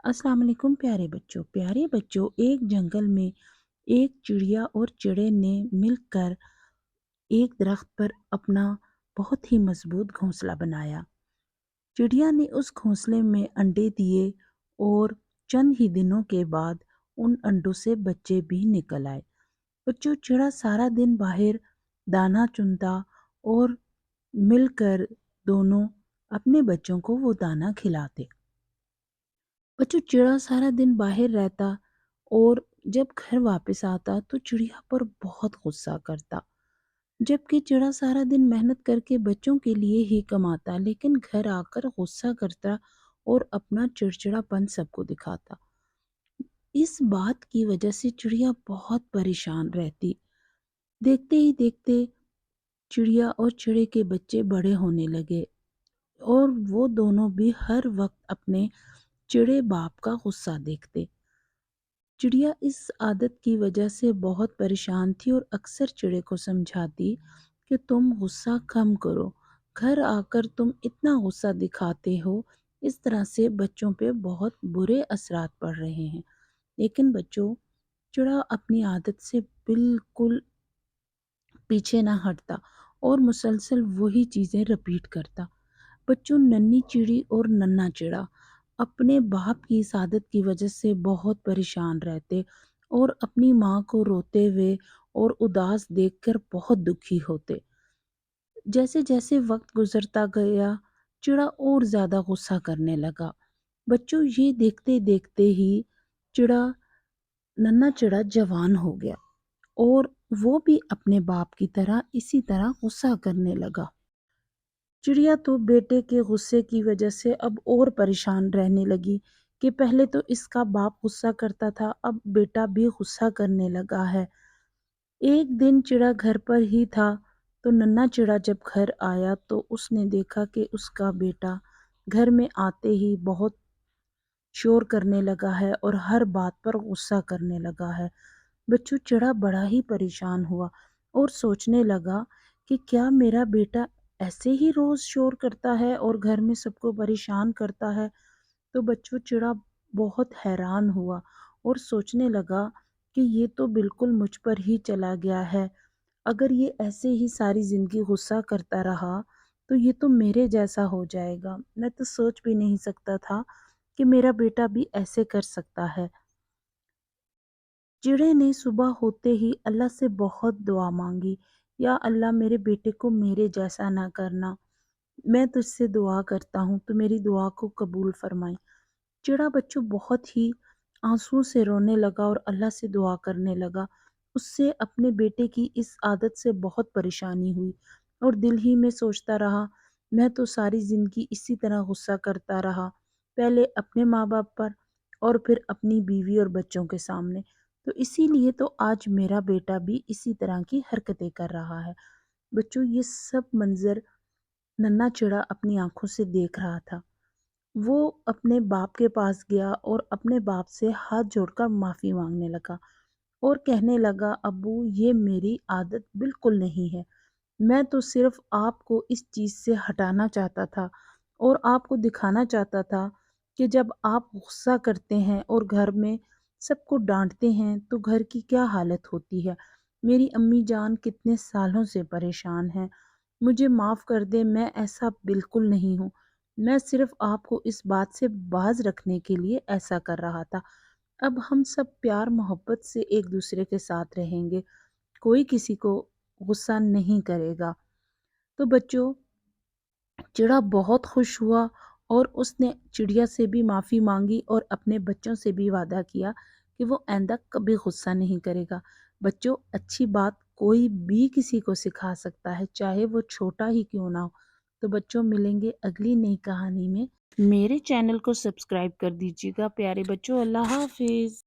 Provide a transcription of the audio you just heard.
अस्सलाम वालेकुम प्यारे बच्चों, एक जंगल में एक चिड़िया और चिड़ै ने मिलकर एक दरख्त पर अपना बहुत ही मजबूत घोंसला बनाया। चिड़िया ने उस घोंसले में अंडे दिए और चंद ही दिनों के बाद उन अंडों से बच्चे भी निकल आए। बच्चों, चिड़ा सारा दिन बाहर दाना चुनता और मिलकर दोनों अपने बच्चों को वो दाना खिलाते। बच्चों, चिड़ा सारा दिन बाहर रहता और जब घर वापस आता तो चिड़िया पर बहुत गुस्सा करता। जबकि चिड़ा सारा दिन मेहनत करके बच्चों के लिए ही कमाता, लेकिन घर आकर गुस्सा करता और अपना चिड़चिड़ापन सबको दिखाता। इस बात की वजह से चिड़िया बहुत परेशान रहती। देखते ही देखते चिड़िया और चिड़े के बच्चे बड़े होने लगे और वो दोनों भी हर वक्त अपने चिड़े बाप का गुस्सा देखते। चिड़िया इस आदत की वजह से बहुत परेशान थी और अक्सर चिड़े को समझाती कि तुम गुस्सा कम करो, घर आकर तुम इतना गुस्सा दिखाते हो, इस तरह से बच्चों पे बहुत बुरे असरात पड़ रहे हैं। लेकिन बच्चों, चिड़ा अपनी आदत से बिल्कुल पीछे ना हटता और मुसलसल वही चीज़ें रिपीट करता। बच्चों, नन्ही चिड़ी और नन्हा चिड़ा अपने बाप की इस आदत की वजह से बहुत परेशान रहते और अपनी माँ को रोते हुए और उदास देखकर बहुत दुखी होते। जैसे जैसे वक्त गुजरता गया, चिड़ा और ज्यादा गुस्सा करने लगा। बच्चों, ये देखते देखते ही चिड़ा नन्हा चिड़ा जवान हो गया और वो भी अपने बाप की तरह इसी तरह गुस्सा करने लगा। चिड़िया तो बेटे के गुस्से की वजह से अब और परेशान रहने लगी कि पहले तो इसका बाप गुस्सा करता था, अब बेटा भी गुस्सा करने लगा है। एक दिन चिड़ा घर पर ही था तो नन्हा चिड़ा जब घर आया तो उसने देखा कि उसका बेटा घर में आते ही बहुत शोर करने लगा है और हर बात पर गुस्सा करने लगा है। बच्चों, चिड़ा बड़ा ही परेशान हुआ और सोचने लगा कि क्या मेरा बेटा ऐसे ही रोज शोर करता है और घर में सबको परेशान करता है। तो बच्चों, चिड़ा बहुत हैरान हुआ और सोचने लगा कि ये तो बिल्कुल मुझ पर ही चला गया है। अगर ये ऐसे ही सारी जिंदगी गुस्सा करता रहा तो ये तो मेरे जैसा हो जाएगा। मैं तो सोच भी नहीं सकता था कि मेरा बेटा भी ऐसे कर सकता है। चिड़े ने सुबह होते ही अल्लाह से बहुत दुआ मांगी, या अल्लाह, मेरे बेटे को मेरे जैसा ना करना। मैं तुझसे दुआ करता हूँ तो मेरी दुआ को कबूल फरमाई। चिड़ा बच्चों बहुत ही आंसुओं से रोने लगा और अल्लाह से दुआ करने लगा। उससे अपने बेटे की इस आदत से बहुत परेशानी हुई और दिल ही में सोचता रहा, मैं तो सारी ज़िंदगी इसी तरह गुस्सा करता रहा, पहले अपने माँ बाप पर और फिर अपनी बीवी और बच्चों के सामने। तो इसीलिए तो आज मेरा बेटा भी इसी तरह की हरकतें कर रहा है। बच्चों, ये सब मंजर नन्हा चिड़ा अपनी आंखों से देख रहा था। वो अपने बाप के पास गया और अपने बाप से हाथ जोड़कर माफ़ी मांगने लगा और कहने लगा, अब्बू, ये मेरी आदत बिल्कुल नहीं है। मैं तो सिर्फ आपको इस चीज़ से हटाना चाहता था और आपको दिखाना चाहता था कि जब आप गुस्सा करते हैं और घर में सबको डांटते हैं तो घर की क्या हालत होती है। मेरी अम्मी जान कितने सालों से परेशान हैं। मुझे माफ़ कर दे, मैं ऐसा बिल्कुल नहीं हूँ। मैं सिर्फ आपको इस बात से बाज रखने के लिए ऐसा कर रहा था। अब हम सब प्यार मोहब्बत से एक दूसरे के साथ रहेंगे, कोई किसी को गुस्सा नहीं करेगा। तो बच्चों, चिड़ा बहुत खुश हुआ और उसने चिड़िया से भी माफ़ी मांगी और अपने बच्चों से भी वादा किया कि वो आइंदा कभी गुस्सा नहीं करेगा। बच्चों, अच्छी बात कोई भी किसी को सिखा सकता है, चाहे वो छोटा ही क्यों ना हो। तो बच्चों, मिलेंगे अगली नई कहानी में। मेरे चैनल को सब्सक्राइब कर दीजिएगा प्यारे बच्चों। अल्लाह हाफिज़।